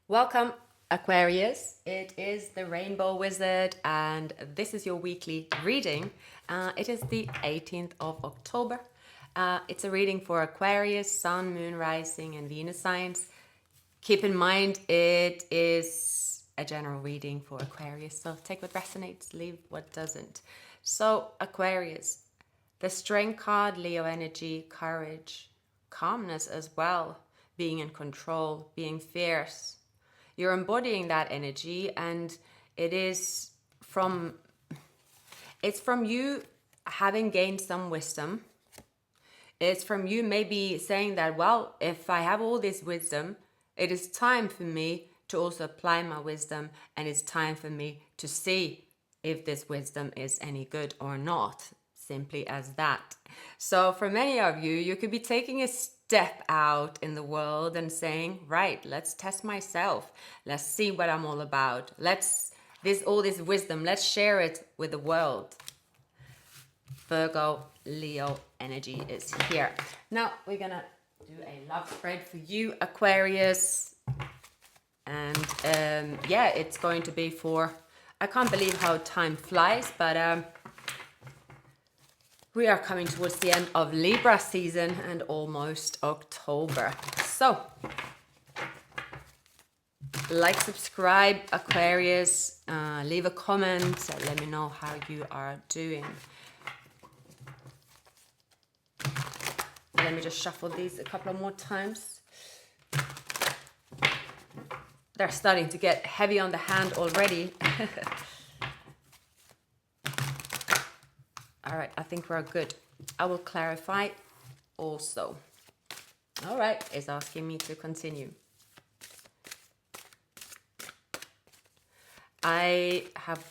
Welcome, Aquarius. It is the Rainbow Wizard, and this is your weekly reading. It is the 18th of October. It's a reading for Aquarius, Sun, Moon, Rising, and Venus signs. Keep in mind, it is a general reading for Aquarius, so take what resonates, leave what doesn't. So, Aquarius, the Strength card, Leo energy, courage, calmness as well, being in control, being fierce. You're embodying that energy, and it's from you having gained some wisdom. It's from you maybe saying that, well, if I have all this wisdom, it is time for me to also apply my wisdom, and it's time for me to see if this wisdom is any good or not. Simply as that. So for many of you, you could be taking a step out in the world and saying, right, let's test myself. Let's see what I'm all about. All this wisdom, let's share it with the world. Virgo, Leo energy is here. Now we're gonna do a love spread for you, Aquarius. And yeah, it's going to be for, I can't believe how time flies, but we are coming towards the end of Libra season and almost October. So, like, subscribe, Aquarius, leave a comment, let me know how you are doing. Let me just shuffle these a couple of more times. They're starting to get heavy on the hand already. All right, I think we're good. I will clarify also. All right, it's asking me to continue. I have,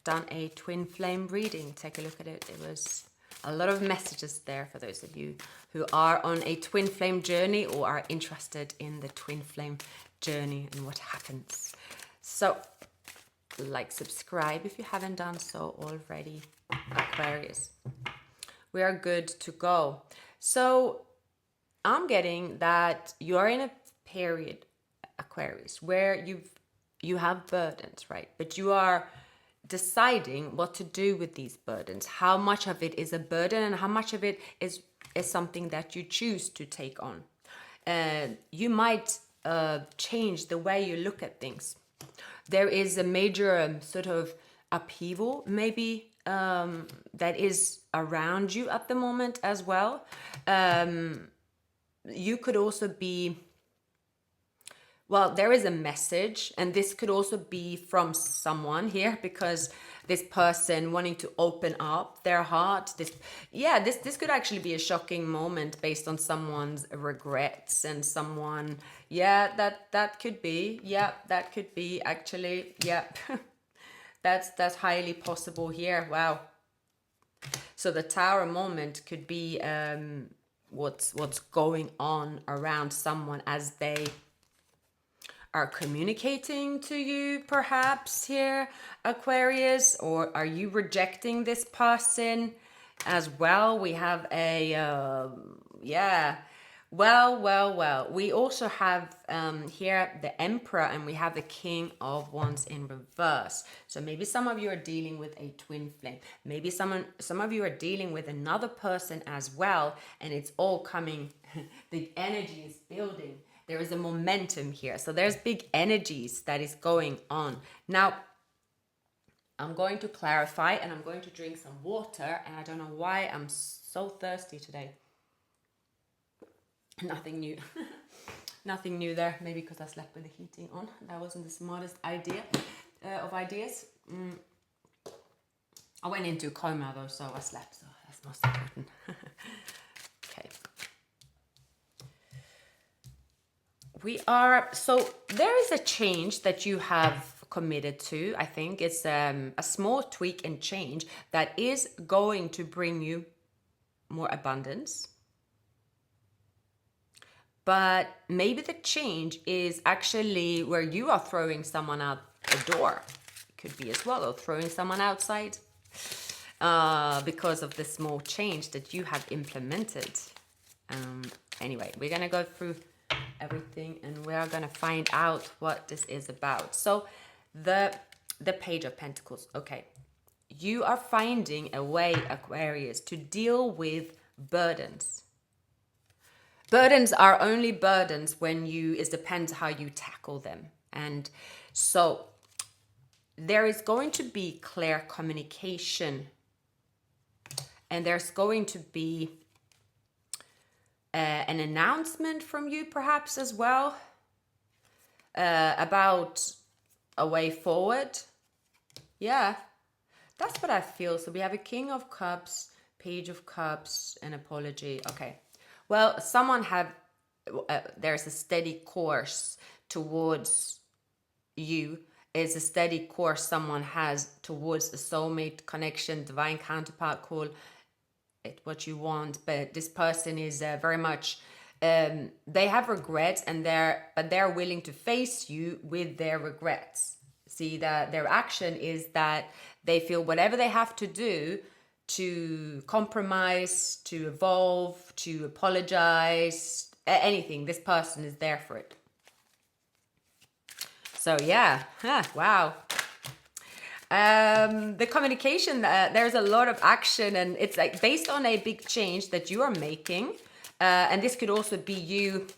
done a twin flame reading. Take a look at it. It was a lot of messages there for those of you who are on a twin flame journey or are interested in the twin flame journey and what happens. So, like, subscribe if you haven't done so already, Aquarius. We are good to go. So I'm getting that you're in a period, Aquarius, where you have burdens, right? But you are deciding what to do with these burdens. How much of it is a burden and how much of it is something that you choose to take on. You might change the way you look at things. There is a major sort of upheaval maybe that is around you at the moment as well. You could also be, well, there is a message, and this could also be from someone here, because this person wanting to open up their heart. This could actually be a shocking moment based on someone's regrets and someone. That could be actually. That's highly possible here. Wow. So the Tower moment could be what's going on around someone as they are communicating to you, perhaps, here, Aquarius, or are you rejecting this person as well? We have a well. We also have here the Emperor, and we have the King of Wands in reverse. So maybe some of you are dealing with a twin flame. Maybe some of you are dealing with another person as well, and it's all coming. The energy is building. There is a momentum here. So there's big energies that is going on. Now, I'm going to clarify, and I'm going to drink some water, and I don't know why I'm so thirsty today. Nothing new. Nothing new there. Maybe because I slept with the heating on. That wasn't the smartest idea of ideas. I went into coma though, so I slept. So that's most important. Okay. So there is a change that you have committed to. I think it's a small tweak and change that is going to bring you more abundance. But maybe the change is actually where you are throwing someone out the door. It could be as well, or throwing someone outside because of the small change that you have implemented. Anyway, we're going to go through everything, and we are going to find out what this is about. So the Page of Pentacles. Okay. You are finding a way, Aquarius, to deal with burdens. Burdens are only burdens when it depends how you tackle them. And so there is going to be clear communication, and there's going to be an announcement from you perhaps as well, about a way forward. Yeah, that's what I feel. So we have a King of Cups, Page of Cups, and apology. Okay. Well, there's a steady course towards you. Is a steady course someone has towards a soulmate connection, divine counterpart, call it what you want. But this person is very much, they have regrets, and they're willing to face you with their regrets. See, that their action is that they feel whatever they have to do to compromise, to evolve, to apologize, anything, this person is there for it. So yeah, wow. The communication, there's a lot of action, and it's like based on a big change that you are making, and this could also be you.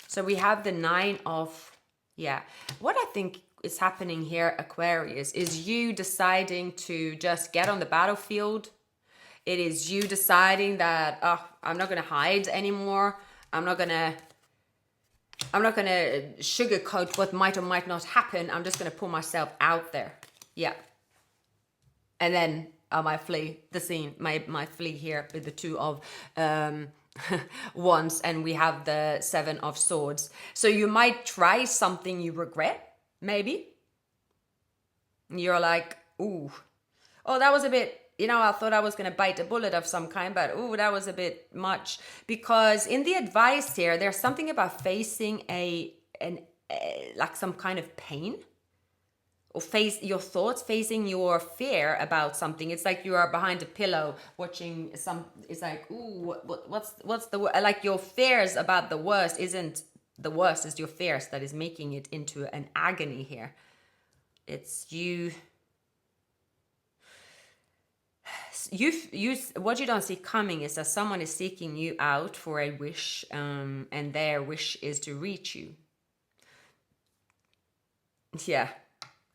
So we have the 9 of, yeah. What I think is happening here, Aquarius, is you deciding to just get on the battlefield. It is you deciding that, oh, I'm not going to hide anymore. I'm not going to sugarcoat what might or might not happen. I'm just going to pull myself out there. Yeah. And then I might flee the scene. My flee here with the 2 of wands, and we have the 7 of swords. So you might try something you regret. Maybe you're like, ooh, oh, that was a bit, I thought I was going to bite a bullet of some kind, but ooh, that was a bit much. Because in the advice here, there's something about facing like some kind of pain, or face your thoughts, facing your fear about something. It's like you are behind a pillow watching it's like, ooh, what's the, like your fears about the worst isn't the worst, is your fears that is making it into an agony here. It's you what you don't see coming is that someone is seeking you out for a wish, and their wish is to reach you. Yeah.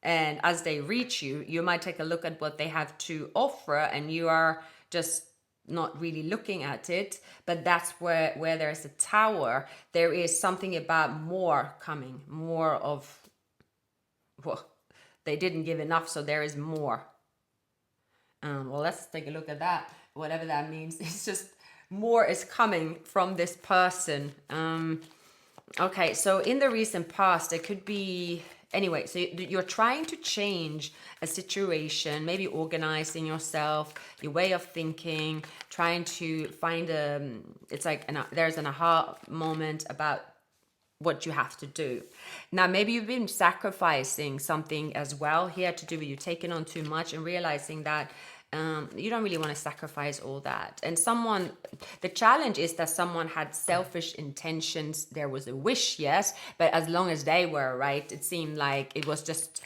And as they reach you, you might take a look at what they have to offer, and you are just not really looking at it. But that's where there's a tower, there is something about more coming, more of, well, they didn't give enough, so there is more. Well, let's take a look at that, whatever that means. It's just more is coming from this person. Okay, so in the recent past, it could be, anyway, so you're trying to change a situation, maybe organizing yourself, your way of thinking, trying to find it's like there's an aha moment about what you have to do. Now, maybe you've been sacrificing something as well here to do with you taking on too much and realizing that you don't really want to sacrifice all that. And the challenge is that someone had selfish intentions. There was a wish, yes, but as long as they were right, it seemed like it was just,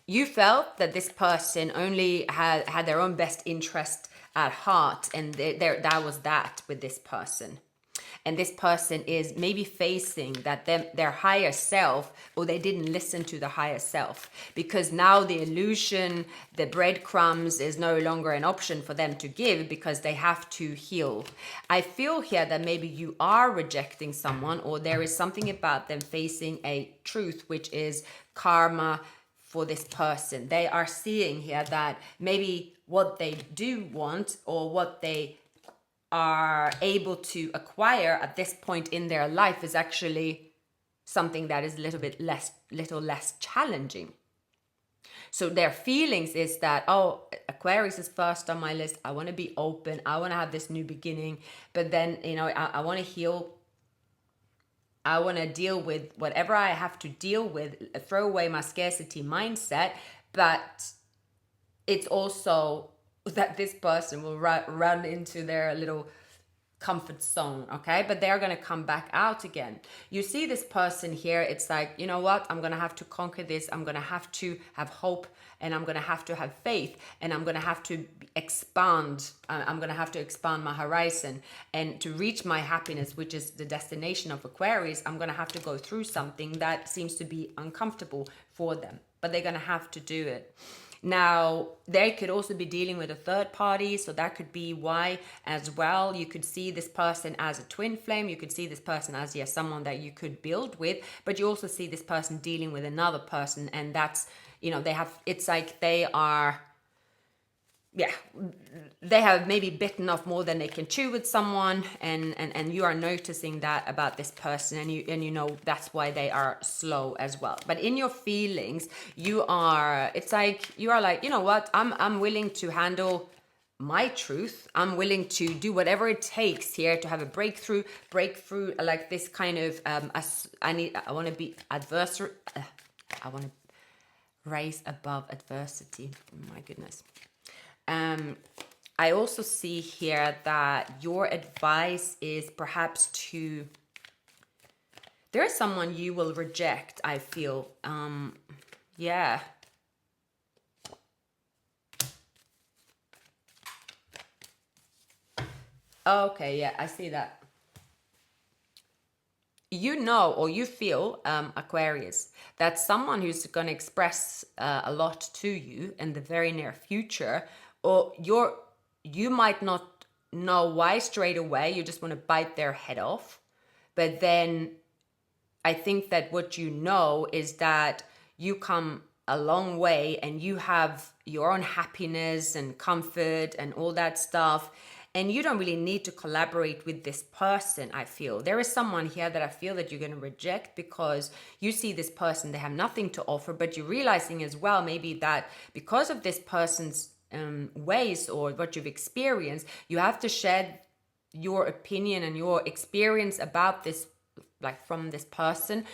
you felt that this person only had their own best interest at heart, and that was that with this person. And this person is maybe facing that their higher self, or they didn't listen to the higher self, because now the illusion, the breadcrumbs is no longer an option for them to give, because they have to heal. I feel here that maybe you are rejecting someone, or there is something about them facing a truth, which is karma for this person. They are seeing here that maybe what they do want, or what they are able to acquire at this point in their life, is actually something that is a little less challenging. So their feelings is that, oh, Aquarius is first on my list. I want to be open. I want to have this new beginning. But then, I want to heal. I want to deal with whatever I have to deal with, throw away my scarcity mindset. But it's also that this person will run into their little comfort zone, okay? But they're going to come back out again. You see this person here, it's like, you know what? I'm going to have to conquer this. I'm going to have to have hope, and I'm going to have faith, and I'm going to have to expand. I'm going to have to expand my horizon, and to reach my happiness, which is the destination of Aquarius, I'm going to have to go through something that seems to be uncomfortable for them, but they're going to have to do it. Now, they could also be dealing with a third party, so that could be why as well. You could see this person as a twin flame. You could see this person as, yes, someone that you could build with, but you also see this person dealing with another person, and that's, you know, it's like they are, yeah, they have maybe bitten off more than they can chew with someone, and you are noticing that about this person, and you know that's why they are slow as well. But in your feelings, it's like you are like, you know what, I'm willing to handle my truth. I'm willing to do whatever it takes here to have a breakthrough, like this kind of I want to be adversary. I want to rise above adversity. My goodness. I also see here that your advice is perhaps there is someone you will reject, I feel. Yeah. Okay, yeah, I see that. You know, or you feel, Aquarius, that someone who's going to express a lot to you in the very near future, or you might not know why straight away, you just want to bite their head off. But then I think that what you know is that you come a long way and you have your own happiness and comfort and all that stuff. And you don't really need to collaborate with this person, I feel. There is someone here that I feel that you're going to reject because you see this person, they have nothing to offer, but you're realizing as well maybe that because of this person's ways or what you've experienced, you have to shed your opinion and your experience about this, like from this person,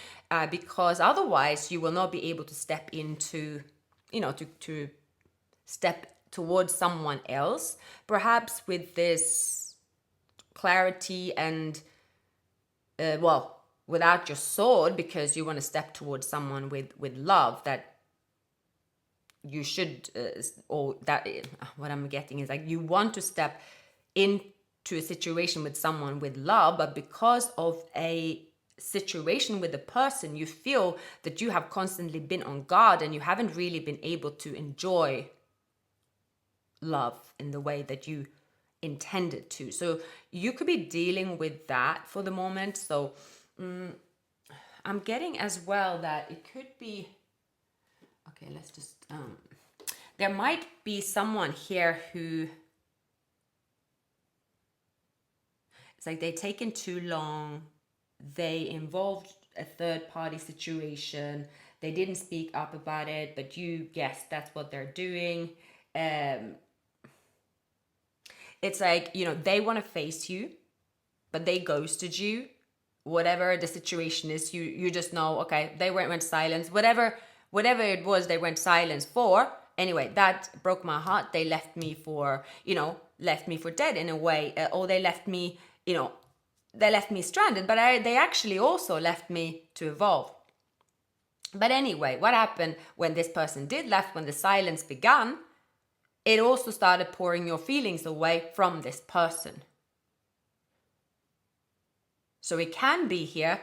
because otherwise you will not be able to step into, you know, to step towards someone else, perhaps with this clarity and, well, without your sword, because you want to step towards someone with love that you should, or that, what I'm getting is like you want to step into a situation with someone with love, but because of a situation with a person, you feel that you have constantly been on guard and you haven't really been able to enjoy love in the way that you intended to. So you could be dealing with that for the moment. So I'm getting as well that it could be, okay, let's just, there might be someone here who, it's like they've taken too long, they involved a third party situation, they didn't speak up about it, but you guessed that's what they're doing. It's like, you know, they want to face you, but they ghosted you. Whatever the situation is, you just know, okay, they went silence. Whatever it was, they went silence for. Anyway, that broke my heart. They left me for, you know, left me for dead in a way. Or they left me, you know, they left me stranded. But they actually also left me to evolve. But anyway, what happened when this person did left, when the silence began, it also started pouring your feelings away from this person. So it can be here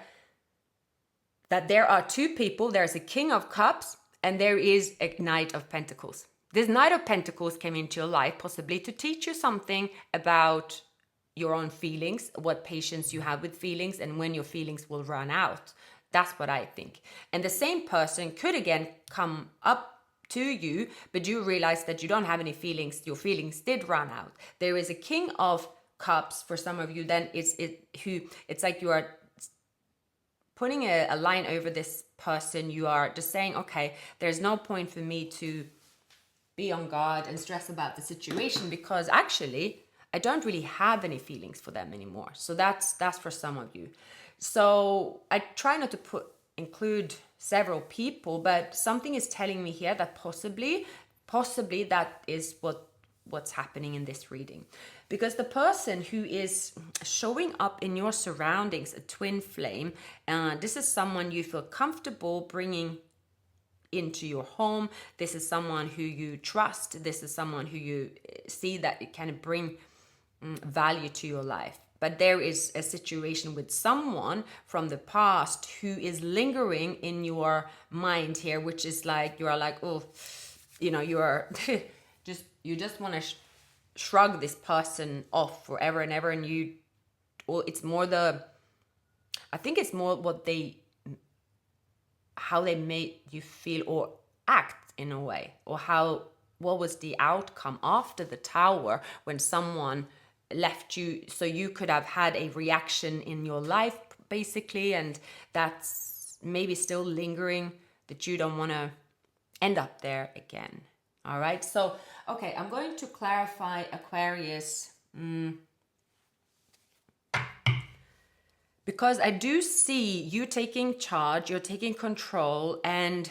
that there are two people. There's a King of Cups and there is a Knight of Pentacles. This Knight of Pentacles came into your life possibly to teach you something about your own feelings, what patience you have with feelings, and when your feelings will run out. That's what I think. And the same person could again come up to you, but you realize that you don't have any feelings. Your feelings did run out. There is a King of Cups for some of you. Then it's like you are putting a line over this person. You are just saying, okay, there's no point for me to be on guard and stress about the situation because actually I don't really have any feelings for them anymore. So that's for some of you. So I try not to include several people, but something is telling me here that possibly that is what what's happening in this reading. Because the person who is showing up in your surroundings, a twin flame, this is someone you feel comfortable bringing into your home. This is someone who you trust. This is someone who you see that it can bring value to your life. But there is a situation with someone from the past who is lingering in your mind here, which is like, you are like, oh, you know, you are you just want to shrug this person off forever and ever. And it's more I think it's more how they made you feel or act in a way, or what was the outcome after the tower when someone left you, so you could have had a reaction in your life basically, and that's maybe still lingering, that you don't want to end up there again. All right, so okay, I'm going to clarify, Aquarius, because I do see you taking charge, you're taking control, and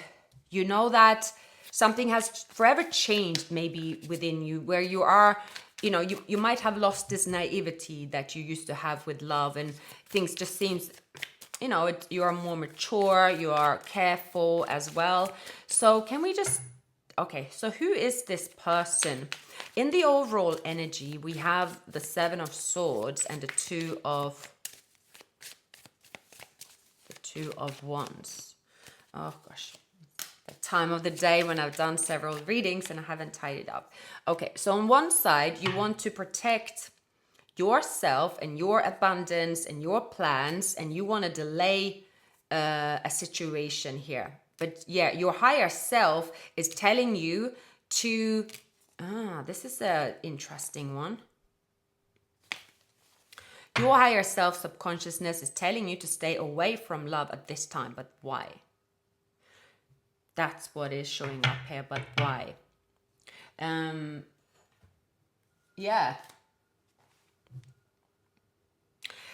you know that something has forever changed maybe within you, where you are, you know, you might have lost this naivety that you used to have with love, and things just seems, you know, you are more mature, you are careful as well. So can we just, okay, so who is this person? In the overall energy, we have the 7 of Swords and the 2 of Wands. Oh gosh, the time of the day when I've done several readings and I haven't tidied up. Okay, so on one side, you want to protect yourself and your abundance and your plans, and you want to delay a situation here. But yeah, your higher self is telling you to, this is an interesting one. Your higher self subconsciousness is telling you to stay away from love at this time, but why? That's what is showing up here, but why? Yeah.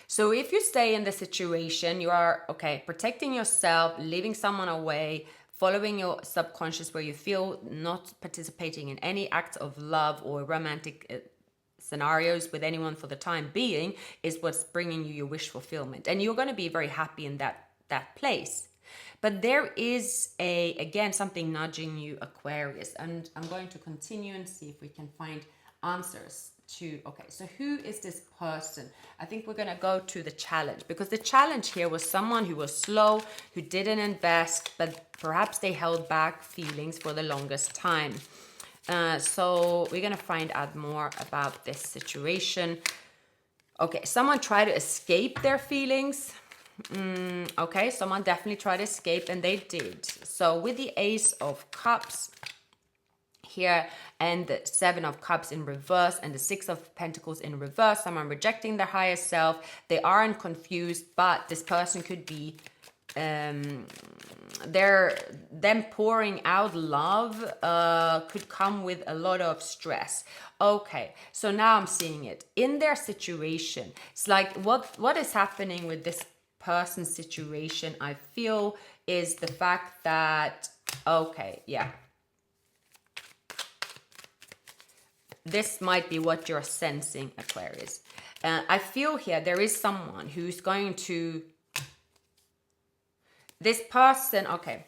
So if you stay in the situation, you are, okay, protecting yourself, leaving someone away, following your subconscious where you feel not participating in any acts of love or romantic scenarios with anyone for the time being, is what's bringing you your wish fulfillment. And you're going to be very happy in that place. But there is again, something nudging you, Aquarius. And I'm going to continue and see if we can find answers to, okay, so who is this person? I think we're going to go to the challenge, because the challenge here was someone who was slow, who didn't invest, but perhaps they held back feelings for the longest time. So we're going to find out more about this situation. Okay, someone tried to escape their feelings. Okay, someone definitely tried to escape, and they did. So with the Ace of Cups here and the 7 of Cups in reverse and the 6 of Pentacles in reverse, someone rejecting their higher self. They aren't confused, but this person could be them pouring out love could come with a lot of stress. Okay, so now I'm seeing it in their situation. It's like what is happening with this person's situation, I feel, is the fact that, okay, yeah, this might be what you're sensing, Aquarius. I feel here there is someone who's going to, this person, okay,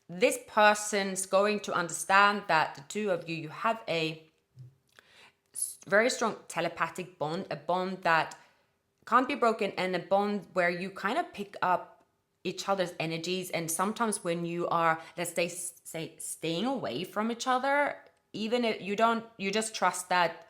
this person's going to understand that the two of you have a very strong telepathic bond, a bond that can't be broken, and a bond where you kind of pick up each other's energies. And sometimes when you are, let's say staying away from each other, even if you just trust that,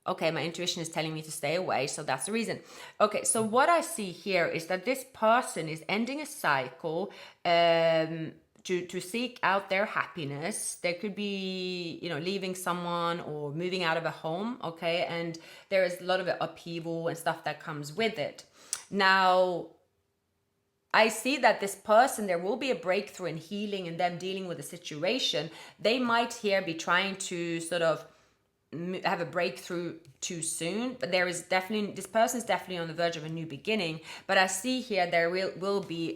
okay, my intuition is telling me to stay away, so that's the reason. Okay, so what I see here is that this person is ending a cycle to seek out their happiness. There could be, you know, leaving someone or moving out of a home, okay? And there is a lot of upheaval and stuff that comes with it. Now, I see that this person, there will be a breakthrough in healing and them dealing with the situation. They might here be trying to sort of have a breakthrough too soon, but there is definitely, this person is definitely on the verge of a new beginning. But I see here there will be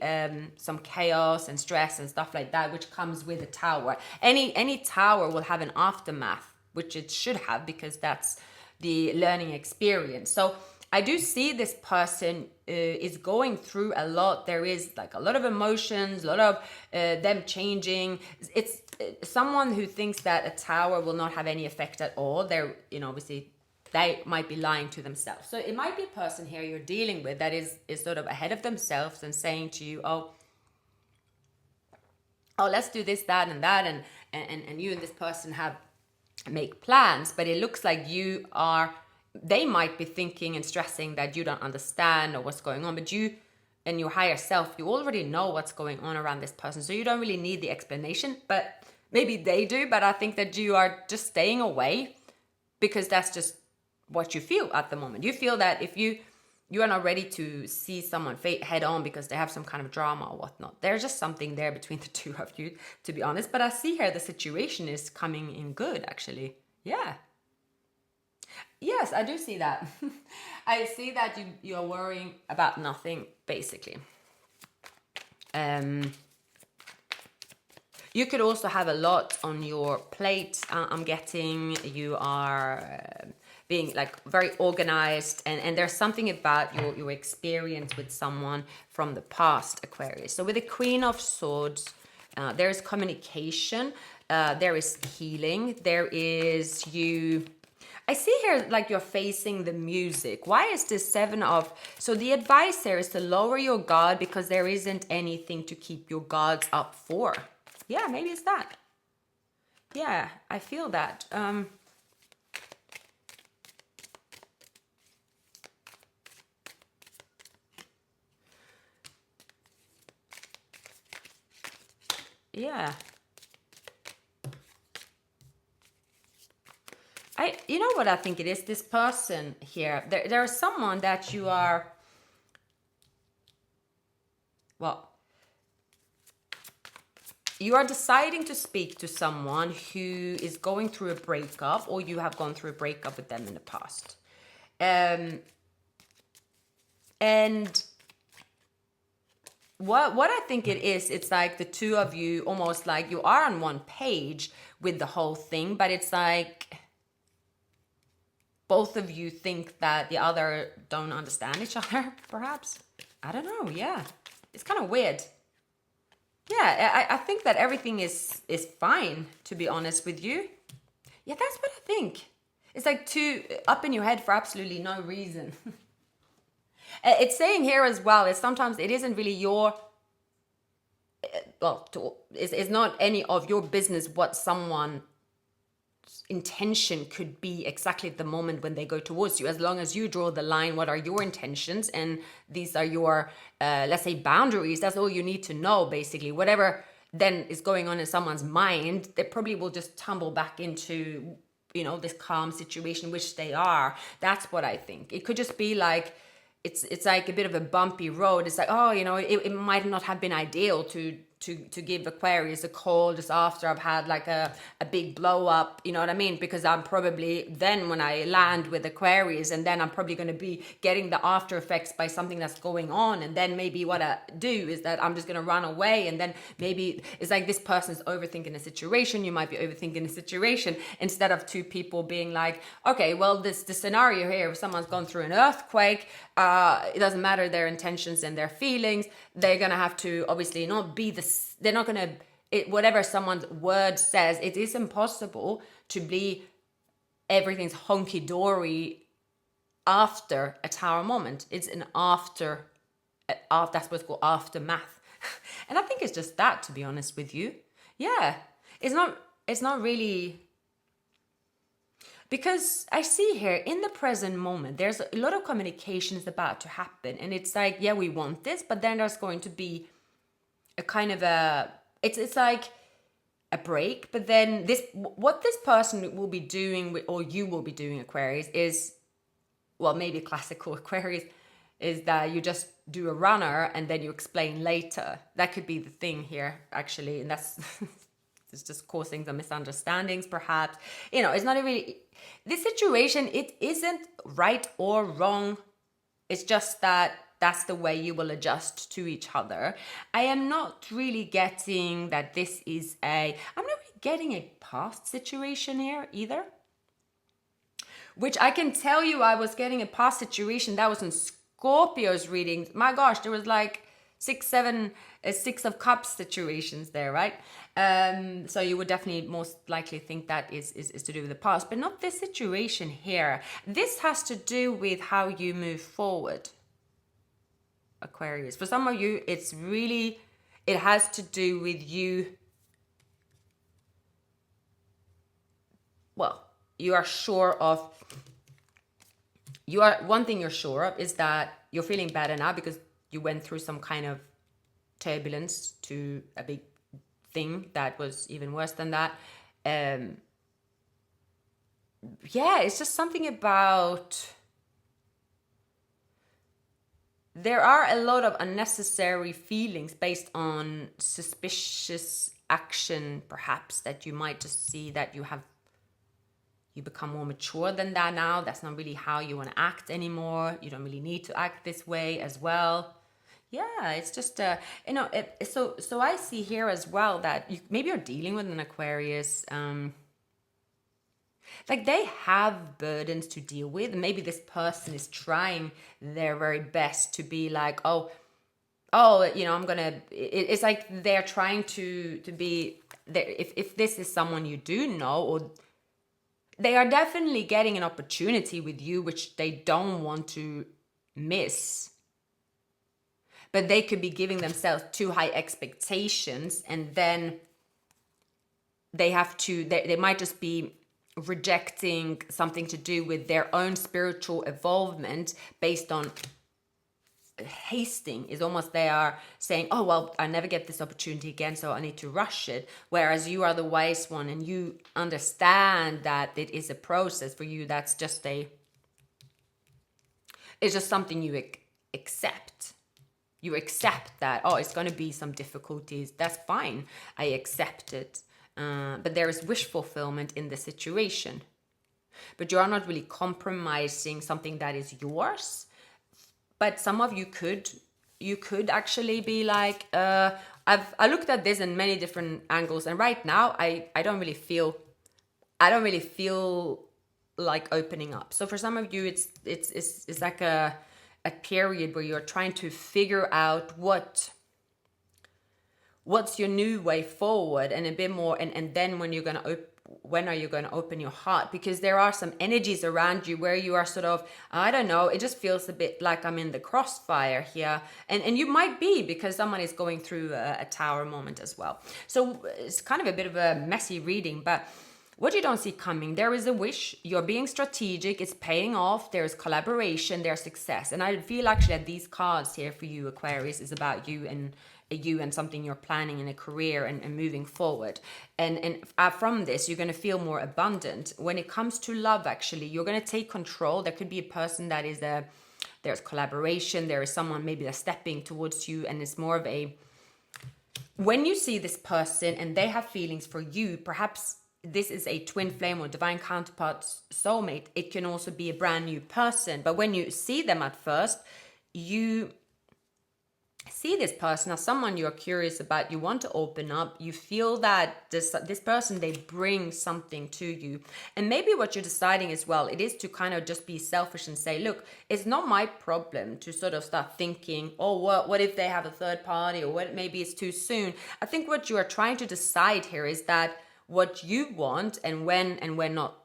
some chaos and stress and stuff like that, which comes with a tower. Any tower will have an aftermath, which it should have, because that's the learning experience. So I do see this person is going through a lot. There is like a lot of emotions, a lot of them changing. It's someone who thinks that a tower will not have any effect at all. They're, obviously they might be lying to themselves. So it might be a person here you're dealing with that is sort of ahead of themselves and saying to you, oh, let's do this, that, and that. And you and this person have make plans, but it looks like they might be thinking and stressing that you don't understand or what's going on, but you and your higher self, you already know what's going on around this person. So you don't really need the explanation, but maybe they do. But I think that you are just staying away because that's just what you feel at the moment. You feel that if you are not ready to see someone head on because they have some kind of drama or whatnot. There's just something there between the two of you, to be honest. But I see here the situation is coming in good, actually. Yeah. Yes, I do see that. I see that you're worrying about nothing, basically. You could also have a lot on your plate. I'm getting you are being like very organized, and there's something about your experience with someone from the past, Aquarius. So with the Queen of Swords, there is communication, there is healing, there is you. I see here like you're facing the music. Why is this so the advice there is to lower your guard because there isn't anything to keep your guards up for. Yeah, maybe it's that. Yeah, I feel that. Yeah. You know what I think it is? This person here, there is someone that you are, you are deciding to speak to someone who is going through a breakup, or you have gone through a breakup with them in the past. And what I think it is, it's like the two of you almost like you are on one page with the whole thing, but it's like both of you think that the other don't understand each other, perhaps. I don't know. Yeah, it's kind of weird. Yeah, I think that everything is fine, to be honest with you. Yeah, that's what I think. It's like too up in your head for absolutely no reason. It's saying here as well, is sometimes it isn't really your, it's not any of your business what someone's intention could be exactly at the moment when they go towards you. As long as you draw the line, what are your intentions, and these are your, let's say, boundaries. That's all you need to know, basically. Whatever then is going on in someone's mind, they probably will just tumble back into, this calm situation, which they are. That's what I think. It could just be like, it's like a bit of a bumpy road. It's like, it might not have been ideal to give Aquarius a call just after I've had like a big blow up, you know what I mean? Because I'm probably then when I land with Aquarius, and then I'm probably going to be getting the after effects by something that's going on. And then maybe what I do is that I'm just going to run away. And then maybe it's like this person's overthinking a situation. You might be overthinking a situation instead of two people being like, okay, well, the scenario here, if someone's gone through an earthquake, it doesn't matter their intentions and their feelings. They're going to have to obviously not be they're not going to, whatever someone's word says, it is impossible to be everything's honky-dory after a tower moment. It's an after that's what's called aftermath. And I think it's just that, to be honest with you. Yeah, it's not really, because I see here in the present moment, there's a lot of communications about to happen. And it's like, yeah, we want this, but then there's going to be a kind of it's like a break. But then what this person will be doing, or you will be doing, Aquarius, is, well, maybe classical Aquarius, is that you just do a runner and then you explain later. That could be the thing here, actually. And that's it's just causing some misunderstandings, perhaps. It's not really, this situation, it isn't right or wrong. It's just that that's the way you will adjust to each other. I am not really getting that this is I'm not really getting a past situation here either. which I can tell you, I was getting a past situation that was in Scorpio's readings. My gosh, there was like 6 of cups situations there, right? So you would definitely most likely think that is to do with the past, but not this situation here. This has to do with how you move forward, Aquarius. For some of you, it has to do with you. Well, you are sure of, one thing you're sure of is that you're feeling better now because you went through some kind of turbulence to a big thing that was even worse than that. Yeah, it's just something about, there are a lot of unnecessary feelings based on suspicious action, perhaps, that you might just see that you become more mature than that now. That's not really how you want to act anymore. You don't really need to act this way as well. Yeah, it's just so I see here as well that maybe you're dealing with an Aquarius, like they have burdens to deal with. Maybe this person is trying their very best to be like, oh, I'm gonna. It's like they're trying to be there. If this is someone you do know, or they are definitely getting an opportunity with you, which they don't want to miss. But they could be giving themselves too high expectations, and then they might just be rejecting something to do with their own spiritual involvement based on hasting. Is almost they are saying, oh, well, I never get this opportunity again, so I need to rush it. Whereas you are the wise one and you understand that it is a process for you. That's just it's just something you accept. You accept that, oh, it's going to be some difficulties. That's fine. I accept it. But there is wish fulfillment in the situation. But you are not really compromising something that is yours. But some of you could actually be like, I looked at this in many different angles, and right now I don't really feel like opening up. So for some of you, it's like a period where you're trying to figure out what's your new way forward, and a bit more, and then when are you going to open your heart, because there are some energies around you where you are sort of, I don't know, it just feels a bit like I'm in the crossfire here, and you might be, because someone is going through a tower moment as well. So it's kind of a bit of a messy reading, but what you don't see coming, there is a wish, you're being strategic, it's paying off, there's collaboration, there's success. And I feel actually that these cards here for you, Aquarius, is about you and something you're planning in a career and moving forward. And from this, you're going to feel more abundant. When it comes to love, actually, you're going to take control. There could be a person that is there's collaboration, there is someone maybe that's stepping towards you, and it's more of when you see this person and they have feelings for you, perhaps this is a twin flame or divine counterpart soulmate. It can also be a brand new person. But when you see them at first, you see this person as someone you're curious about, you want to open up, you feel that this person, they bring something to you. And maybe what you're deciding as well, it is to kind of just be selfish and say, look, it's not my problem to sort of start thinking, oh, what if they have a third party, or what, maybe it's too soon. I think what you are trying to decide here is that what you want and when not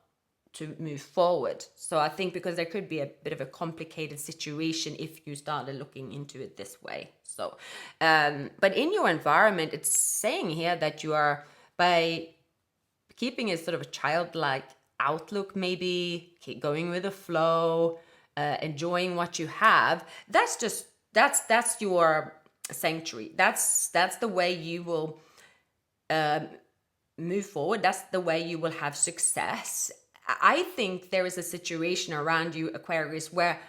to move forward. So I think because there could be a bit of a complicated situation if you started looking into it this way. So, but in your environment, it's saying here that you are, by keeping a sort of a childlike outlook, maybe going with the flow, enjoying what you have. That's your sanctuary. That's the way you will move forward. That's the way you will have success. I think there is a situation around you, Aquarius, where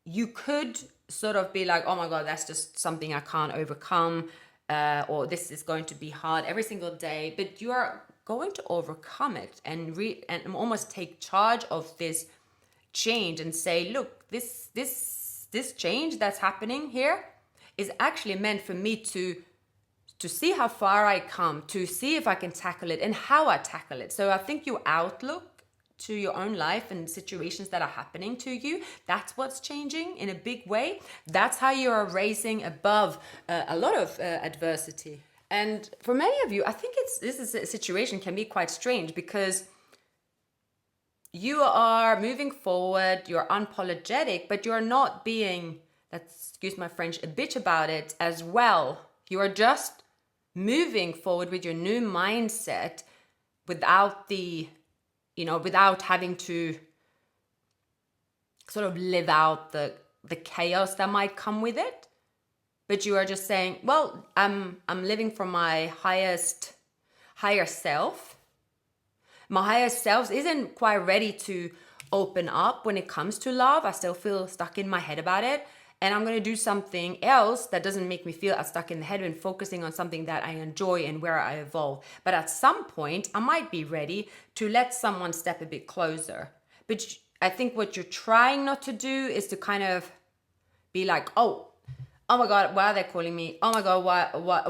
you could sort of be like, oh my God, that's just something I can't overcome, or this is going to be hard every single day, but you are going to overcome it and almost take charge of this change and say, look, this change that's happening here is actually meant for me to see how far I come, to see if I can tackle it and how I tackle it. So I think your outlook to your own life and situations that are happening to you. That's what's changing in a big way. That's how you are raising above a lot of adversity. And for many of you, I think this is a situation can be quite strange, because you are moving forward, you're unapologetic, but you're not being, excuse my French, a bitch about it as well. You are just moving forward with your new mindset without without having to sort of live out the chaos that might come with it. But you are just saying, well, I'm living from my higher self. My higher self isn't quite ready to open up when it comes to love. I still feel stuck in my head about it. And I'm going to do something else that doesn't make me feel as stuck in the head, and focusing on something that I enjoy and where I evolve. But at some point, I might be ready to let someone step a bit closer. But I think what you're trying not to do is to kind of be like, oh my God, why are they calling me? Oh my God,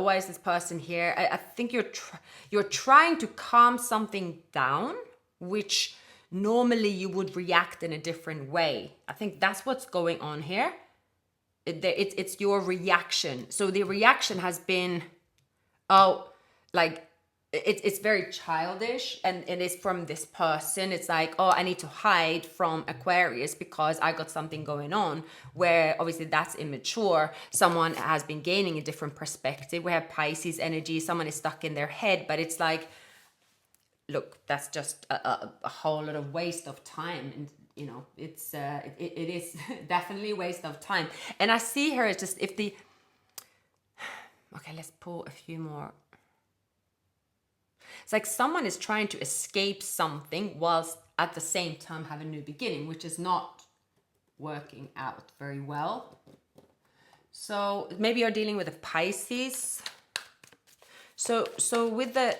why is this person here? I think you're trying to calm something down, which normally you would react in a different way. I think that's what's going on here. It's your reaction. So the reaction has been, it's very childish, and it is from this person. It's like, I need to hide from Aquarius because I got something going on, where obviously that's immature. Someone has been gaining a different perspective. We have Pisces energy. Someone is stuck in their head, but it's like, look, that's just a whole lot of waste of time. And it is definitely a waste of time. And I see here, it's just okay, let's pull a few more. It's like someone is trying to escape something whilst at the same time have a new beginning, which is not working out very well. So maybe you're dealing with a Pisces. So with the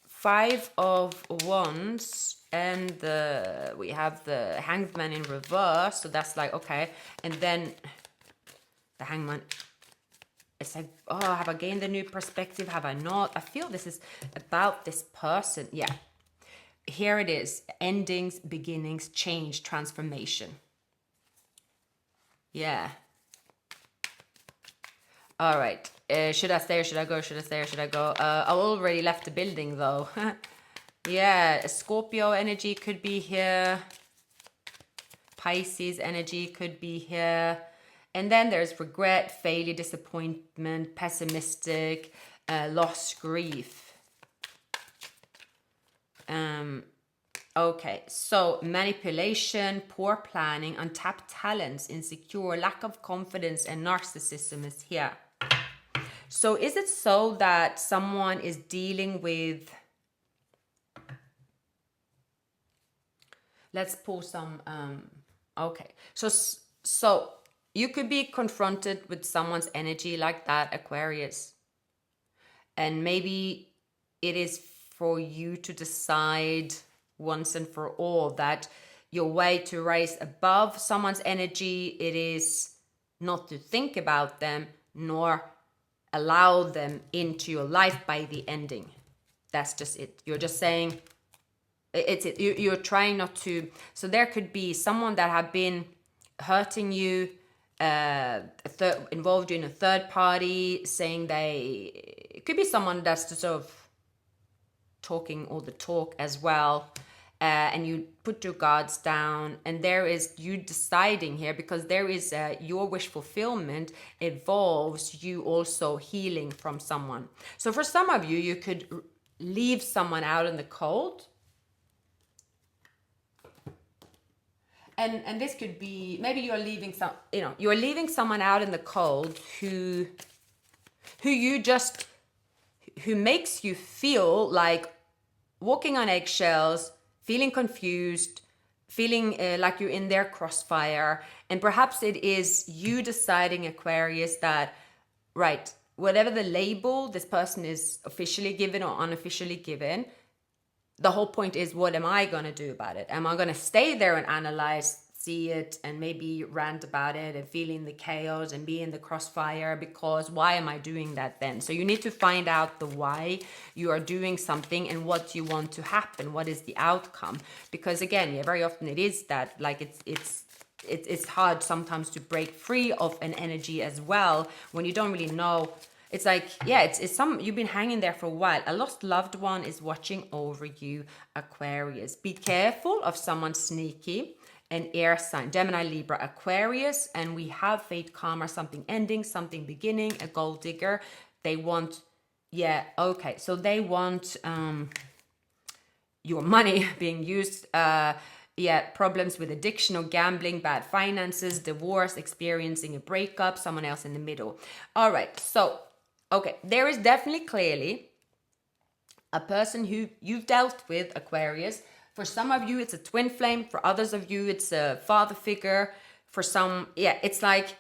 5 of Wands, and we have the Hanged Man in reverse, so that's like, okay. And then the Hangman, it's like, have I gained a new perspective? Have I not? I feel this is about this person. Yeah, here it is. Endings, beginnings, change, transformation. Yeah. All right. Should I stay or should I go? Should I stay or should I go? I already left the building though. Yeah, Scorpio energy could be here. Pisces energy could be here. And then there's regret, failure, disappointment, pessimistic, loss, grief. Okay, so manipulation, poor planning, untapped talents, insecure, lack of confidence, and narcissism is here. So is it so that someone is dealing with... Let's pull some... Okay, so you could be confronted with someone's energy like that, Aquarius. And maybe it is for you to decide once and for all that your way to rise above someone's energy, it is not to think about them, nor allow them into your life by the ending. That's just it. You're just saying, you're trying not to. So there could be someone that have been hurting you, involved you in a third party, saying it could be someone that's just sort of talking all the talk as well, and you put your guards down, and there is you deciding here, because there is your wish fulfillment involves you also healing from someone. So for some of you, you could leave someone out in the cold. And this could be, maybe you're leaving you're leaving someone out in the cold who makes you feel like walking on eggshells, feeling confused, feeling like you're in their crossfire. And perhaps it is you deciding, Aquarius, that, right, whatever the label this person is officially given or unofficially given, the whole point is, what am I going to do about it? Am I going to stay there and analyze see it and maybe rant about it and feeling the chaos and be in the crossfire, because why am I doing that then? So you need to find out the why you are doing something and what you want to happen, what is the outcome. Because again, yeah, very often it is that, like, it's hard sometimes to break free of an energy as well when you don't really know. It's like, yeah, it's some, you've been hanging there for a while. A lost loved one is watching over you, Aquarius. Be careful of someone sneaky. An air sign, Gemini, Libra, Aquarius, and we have fate, karma, something ending, something beginning, a gold digger. They want, yeah, okay, so they want your money being used, yeah, problems with addiction or gambling, bad finances, divorce, experiencing a breakup, someone else in the middle. All right, so, okay, there is definitely clearly a person who you've dealt with, Aquarius. For some of you, it's a twin flame. For others of you, it's a father figure. For some, yeah, it's like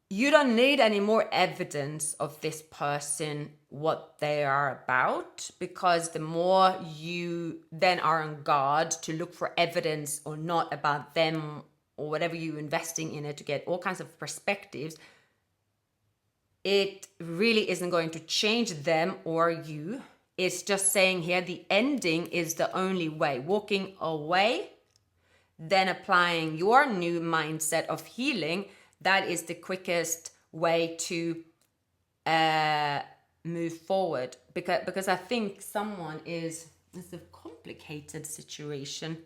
you don't need any more evidence of this person, what they are about, because the more you then are on guard to look for evidence or not about them or whatever you're investing in it to get all kinds of perspectives, it really isn't going to change them or you. It's just saying here the ending is the only way. Walking away, then applying your new mindset of healing, that is the quickest way to move forward. Because I think someone it's a complicated situation.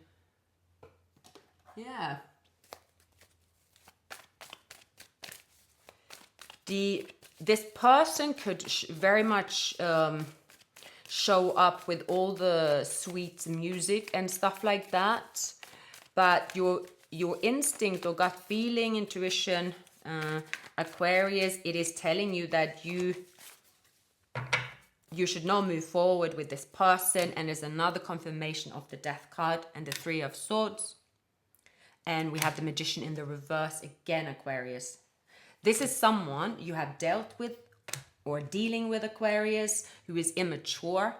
Yeah. This person could very much show up with all the sweet music and stuff like that, but your instinct or gut feeling, intuition, Aquarius, it is telling you that you should not move forward with this person. And there's another confirmation of the Death card and the Three of Swords, and we have the Magician in the reverse again, Aquarius. This is someone you have dealt with or dealing with, Aquarius, who is immature,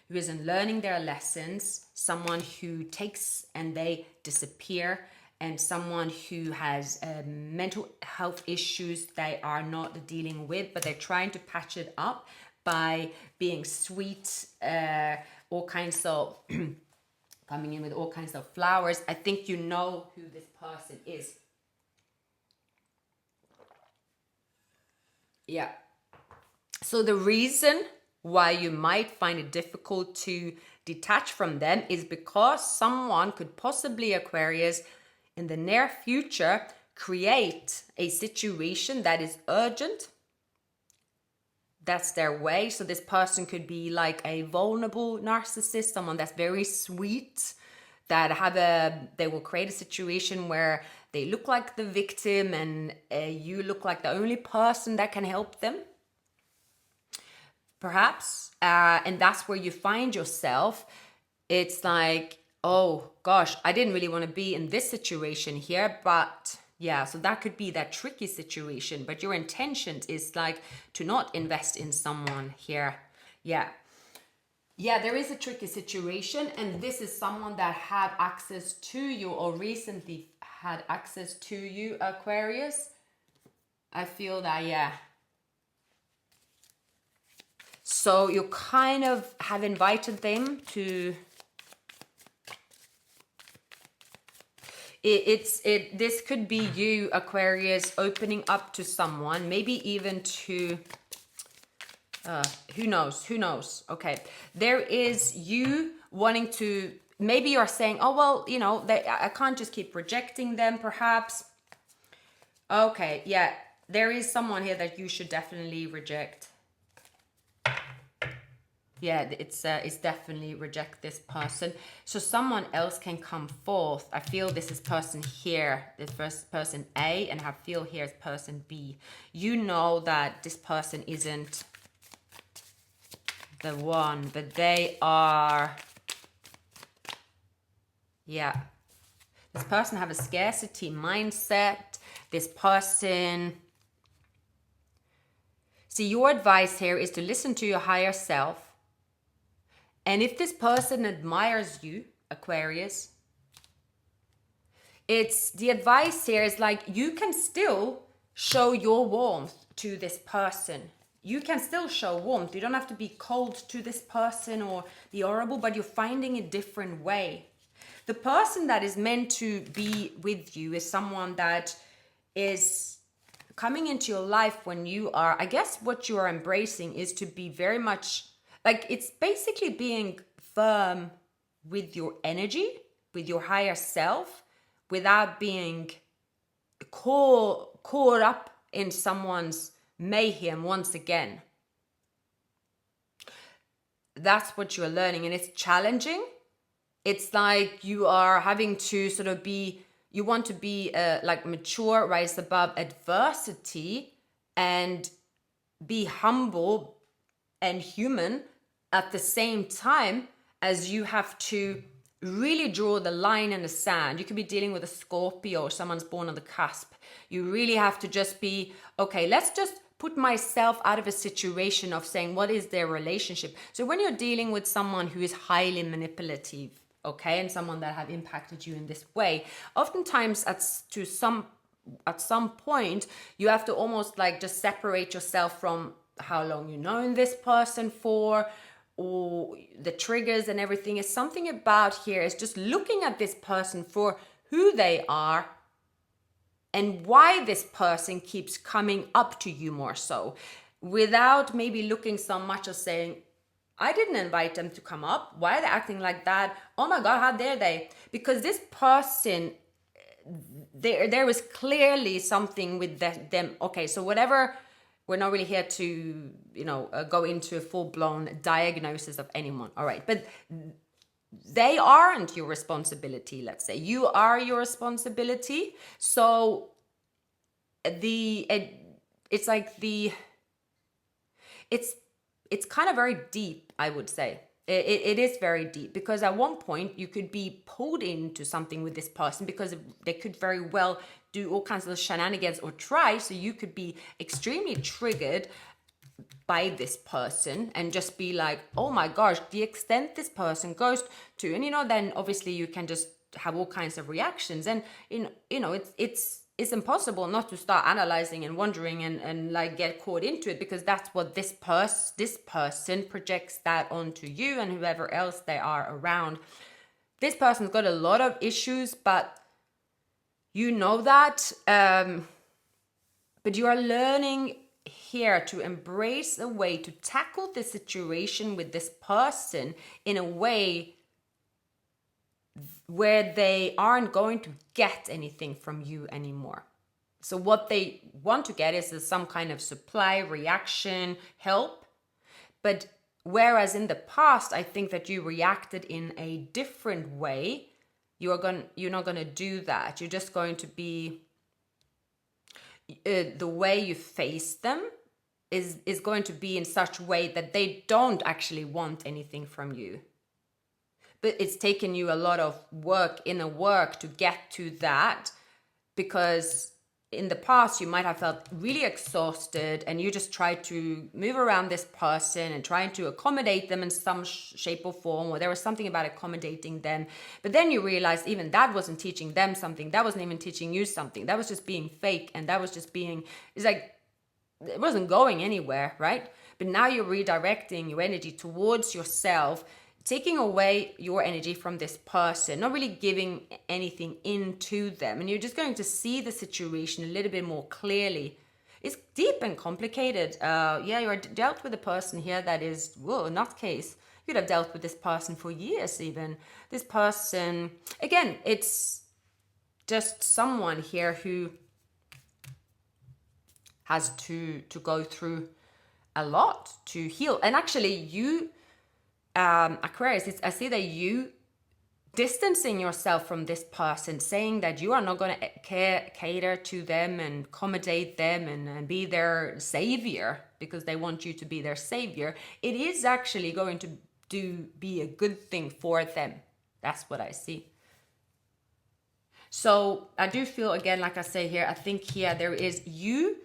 who isn't learning their lessons, someone who takes and they disappear, and someone who has mental health issues they are not dealing with, but they're trying to patch it up by being sweet, all kinds of, coming in with all kinds of flowers. I think you know who this person is. Yeah. So the reason why you might find it difficult to detach from them is because someone could possibly, Aquarius, in the near future, create a situation that is urgent. That's their way. So this person could be like a vulnerable narcissist, someone that's very sweet, that they will create a situation where they look like the victim and you look like the only person that can help them. Perhaps, and that's where you find yourself. It's like, oh gosh, I didn't really want to be in this situation here, but yeah, so that could be that tricky situation, but your intention is like to not invest in someone here. Yeah, there is a tricky situation, and this is someone that had access to you or recently had access to you, Aquarius. I feel that, yeah. So you kind of have invited them to, this could be you, Aquarius, opening up to someone, maybe even to, who knows, okay. There is you wanting to, maybe you're saying, oh, well, you know, I can't just keep rejecting them, perhaps. Okay, yeah, there is someone here that you should definitely reject. Yeah, it's definitely reject this person. So someone else can come forth. I feel this is person here, this first person A, and I feel here is person B. You know that this person isn't the one, but they are, yeah. This person have a scarcity mindset. This person, see, your advice here is to listen to your higher self. And if this person admires you, Aquarius, it's the advice here is like, you can still show your warmth to this person. You can still show warmth. You don't have to be cold to this person or be horrible, but you're finding a different way. The person that is meant to be with you is someone that is coming into your life when you are, I guess what you are embracing is to be very much like, it's basically being firm with your energy, with your higher self, without being caught up in someone's mayhem once again. That's what you're learning, and it's challenging. It's like you are having to sort of be, you want to be like mature, rise above adversity, and be humble and human at the same time as you have to really draw the line in the sand. You could be dealing with a Scorpio or someone's born on the cusp. You really have to just be, okay, let's just put myself out of a situation of saying, what is their relationship? So when you're dealing with someone who is highly manipulative, okay, and someone that have impacted you in this way, oftentimes at some point, you have to almost like just separate yourself from how long you've known this person for, or the triggers and everything. Is something about here is just looking at this person for who they are and why this person keeps coming up to you more so, without maybe looking so much as saying, I didn't invite them to come up. Why are they acting like that? Oh my God, how dare they? Because this person, there was clearly something with them. Okay, so whatever, we're not really here to, go into a full-blown diagnosis of anyone. All right, but they aren't your responsibility, let's say. You are your responsibility. So it's kind of very deep, I would say. It is very deep, because at one point you could be pulled into something with this person because they could very well do all kinds of shenanigans or try. So you could be extremely triggered by this person and just be like, oh my gosh, the extent this person goes to. And, then obviously you can just have all kinds of reactions. And, it's impossible not to start analyzing and wondering and like get caught into it, because that's what this person projects that onto you and whoever else they are around. This person's got a lot of issues, but that. But you are learning here to embrace a way to tackle the situation with this person in a way where they aren't going to get anything from you anymore. So what they want to get is some kind of supply, reaction, help. But whereas in the past, I think that you reacted in a different way, you're not going to do that. You're just going to be, the way you face them is going to be in such a way that they don't actually want anything from you. But it's taken you a lot of work to get to that, because in the past you might have felt really exhausted and you just tried to move around this person and trying to accommodate them in some shape or form, or there was something about accommodating them. But then you realized even that wasn't teaching them something, that wasn't even teaching you something, that was just being fake, and that was just being, it's like, it wasn't going anywhere, right? But now you're redirecting your energy towards yourself, taking away your energy from this person, not really giving anything into them. And you're just going to see the situation a little bit more clearly. It's deep and complicated. You're dealt with a person here that is, nutcase. You could have dealt with this person for years even. This person, again, it's just someone here who has to go through a lot to heal. And actually you, Aquarius, I see that you distancing yourself from this person, saying that you are not going to cater to them and accommodate them and be their savior because they want you to be their savior. It is actually going to be a good thing for them. That's what I see. So I do feel, again, like I say here, I think here there is you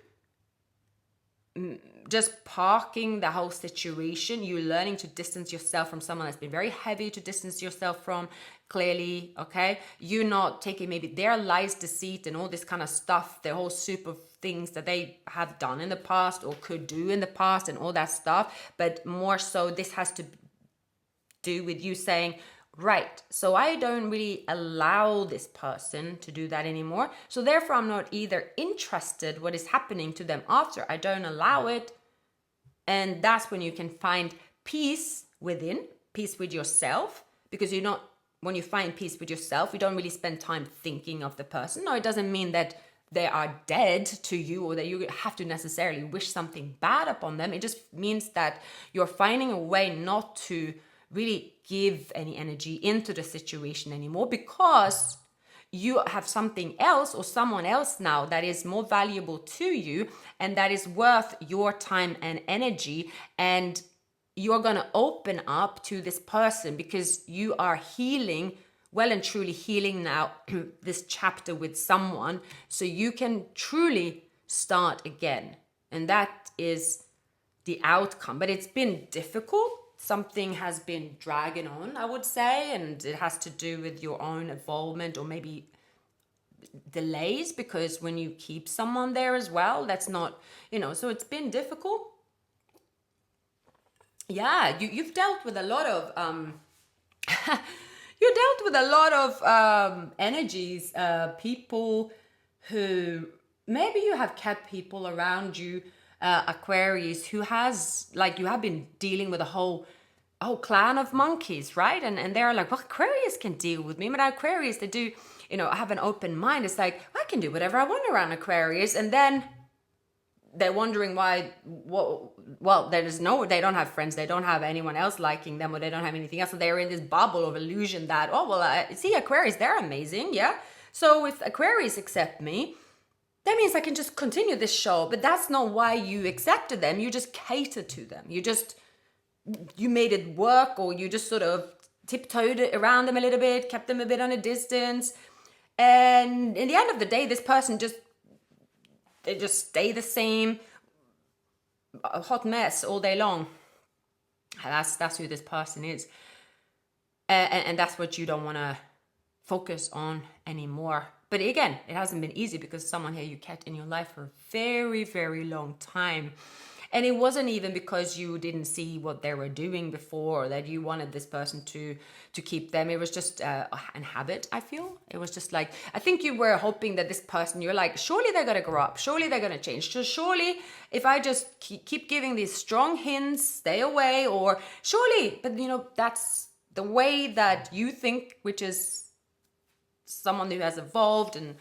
just parking the whole situation. You're learning to distance yourself from someone that's been very heavy to distance yourself from, clearly, okay? You're not taking maybe their lies, deceit, and all this kind of stuff, the whole soup of things that they have done in the past or could do in the past and all that stuff. But more so, this has to do with you saying, right, so I don't really allow this person to do that anymore. So therefore, I'm not either interested what is happening to them after. I don't allow it. And that's when you can find peace within, peace with yourself, because you're not, when you find peace with yourself, you don't really spend time thinking of the person. No, it doesn't mean that they are dead to you or that you have to necessarily wish something bad upon them. It just means that you're finding a way not to really give any energy into the situation anymore, because you have something else or someone else now that is more valuable to you and that is worth your time and energy. And you're going to open up to this person because you are healing, well and truly healing now this chapter with someone, so you can truly start again. And that is the outcome. But it's been difficult. Something has been dragging on, I would say, and it has to do with your own involvement or maybe delays, because when you keep someone there as well, that's not, so it's been difficult. Yeah, you've dealt with a lot of energies, people who maybe you have kept people around you, Aquarius, who has, like, you have been dealing with a whole clan of monkeys, right? And they're like, well, Aquarius can deal with me. But Aquarius, they do, have an open mind. It's like, I can do whatever I want around Aquarius. And then they're wondering why, well, they don't have friends, they don't have anyone else liking them, or they don't have anything else. So they're in this bubble of illusion that, see, Aquarius, they're amazing, yeah? So if Aquarius accept me, that means I can just continue this show. But that's not why you accepted them. You just catered to them. You made it work, or you just sort of tiptoed around them a little bit, kept them a bit on a distance. And in the end of the day, this person they just stay the same, a hot mess all day long. That's who this person is. And that's what you don't want to focus on anymore. But again, it hasn't been easy, because someone here you kept in your life for a very, very long time. And it wasn't even because you didn't see what they were doing before, or that you wanted this person to keep them. It was just an habit, I feel. It was just like, I think you were hoping that this person, you're like, surely they're going to grow up. Surely they're going to change. So surely if I just keep giving these strong hints, stay away, or surely, but that's the way that you think, which is someone who has evolved and,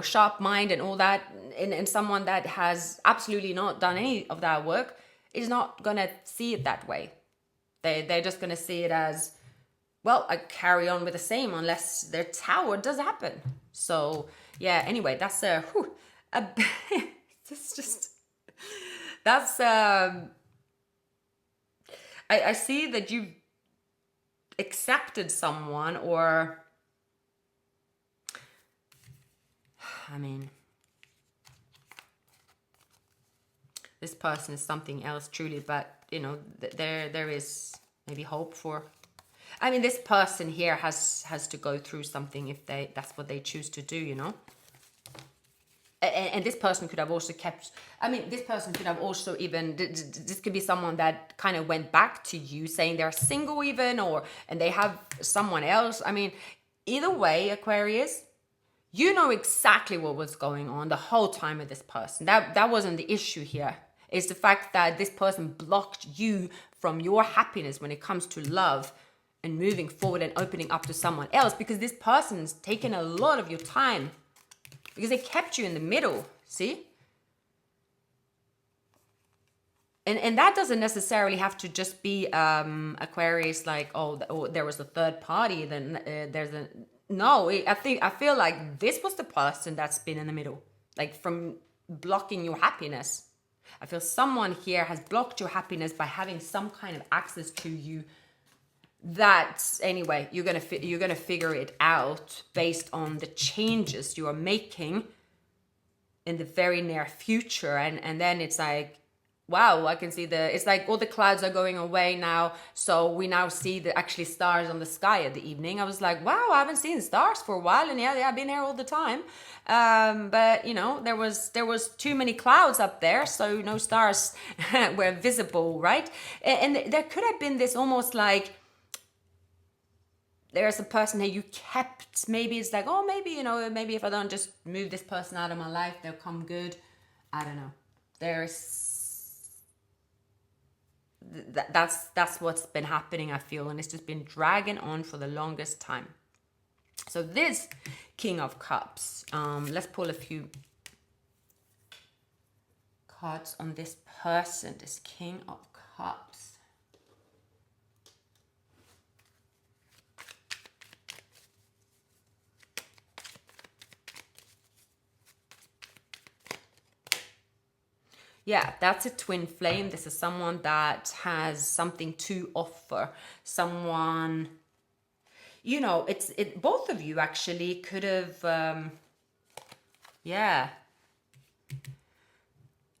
sharp mind and all that, and someone that has absolutely not done any of that work is not going to see it that way. They're just going to see it as, well, I carry on with the same unless their tower does happen. So, yeah, anyway, that's it's just, that's, I see that you've accepted someone, or, I mean, this person is something else truly, but there is maybe hope for. I mean, this person here has to go through something if that's what they choose to do, And this person could have also kept. I mean, this person could have also even. This could be someone that kind of went back to you, saying they're single even, and they have someone else. I mean, either way, Aquarius, you know exactly what was going on the whole time with this person. That wasn't the issue here. It's the fact that this person blocked you from your happiness when it comes to love and moving forward and opening up to someone else, because this person's taken a lot of your time, because they kept you in the middle, see? And that doesn't necessarily have to just be Aquarius, like, there was a third party, then there's a... No, I feel like this was the person that's been in the middle, like from blocking your happiness. I feel someone here has blocked your happiness by having some kind of access to you. That anyway, you're gonna figure it out based on the changes you are making in the very near future, and then it's like, wow, I can see it's like all the clouds are going away now. So we now see the actually stars on the sky at the evening. I was like, wow, I haven't seen stars for a while. And yeah, I've been here all the time. But you know, there was too many clouds up there. So no stars were visible, right? And there could have been this almost like, there's a person here you kept, maybe it's like, oh, maybe, you know, maybe if I don't just move this person out of my life, they'll come good. I don't know. That's what's been happening, I feel, and it's just been dragging on for the longest time. So this King of Cups, let's pull a few cards on this person, this King of Cups. Yeah, that's a twin flame. This is someone that has something to offer. Someone, you know, both of you actually could have, yeah.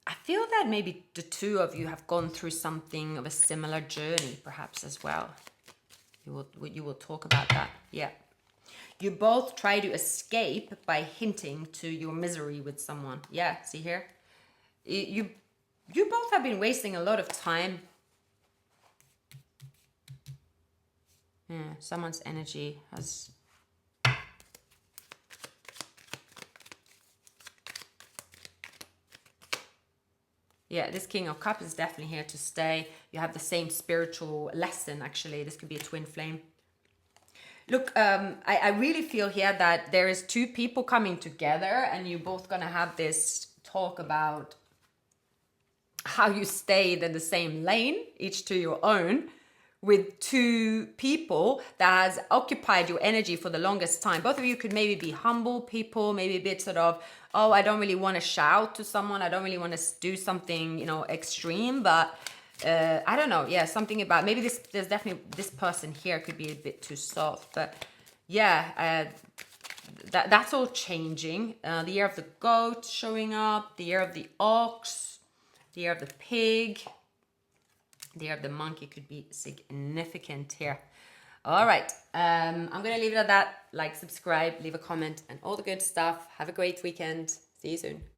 I feel that maybe the two of you have gone through something of a similar journey, perhaps as well. You will talk about that. Yeah. You both try to escape by hinting to your misery with someone. Yeah, see here? You both have been wasting a lot of time. Yeah, someone's energy has... Yeah, this King of Cups is definitely here to stay. You have the same spiritual lesson, actually. This could be a twin flame. Look, I really feel here that there is two people coming together and you're both going to have this talk about how you stayed in the same lane, each to your own, with two people that has occupied your energy for the longest time. Both of you could maybe be humble people, maybe a bit sort of, oh, I don't really want to shout to someone. I don't really want to do something, you know, extreme, but I don't know. Yeah, something about, maybe there's definitely, this person here could be a bit too soft, but yeah, that's all changing. The year of the goat showing up, the year of the ox, the year of the pig, the year of the monkey could be significant here. All right, I'm going to leave it at that. Like, subscribe, leave a comment, and all the good stuff. Have a great weekend. See you soon.